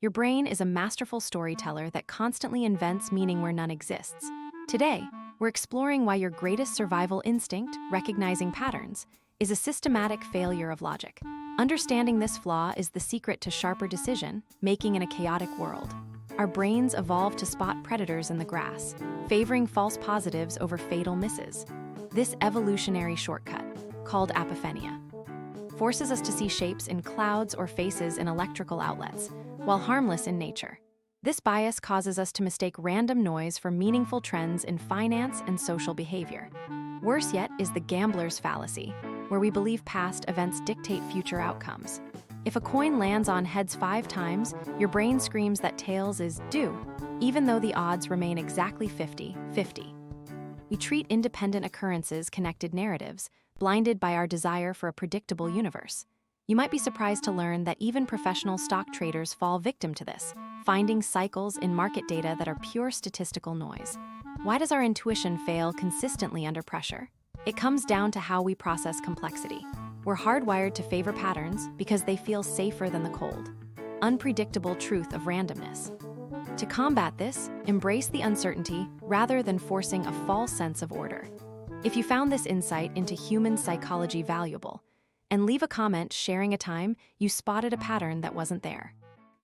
Your brain is a masterful storyteller that constantly invents meaning where none exists. Today, we're exploring why your greatest survival instinct, recognizing patterns, is a systematic failure of logic. Understanding this flaw is the secret to sharper decision making in a chaotic world. Our brains evolved to spot predators in the grass, favoring false positives over fatal misses. This evolutionary shortcut, called apophenia, forces us to see shapes in clouds or faces in electrical outlets, while harmless in nature. This bias causes us to mistake random noise for meaningful trends in finance and social behavior. Worse yet is the gambler's fallacy, where we believe past events dictate future outcomes. If a coin lands on heads 5 times, your brain screams that tails is due, even though the odds remain exactly 50-50. We treat independent occurrences connected narratives, blinded by our desire for a predictable universe. You might be surprised to learn that even professional stock traders fall victim to this, finding cycles in market data that are pure statistical noise. Why does our intuition fail consistently under pressure? It comes down to how we process complexity. We're hardwired to favor patterns because they feel safer than the cold, unpredictable truth of randomness. To combat this, embrace the uncertainty rather than forcing a false sense of order. If you found this insight into human psychology valuable, and leave a comment sharing a time you spotted a pattern that wasn't there.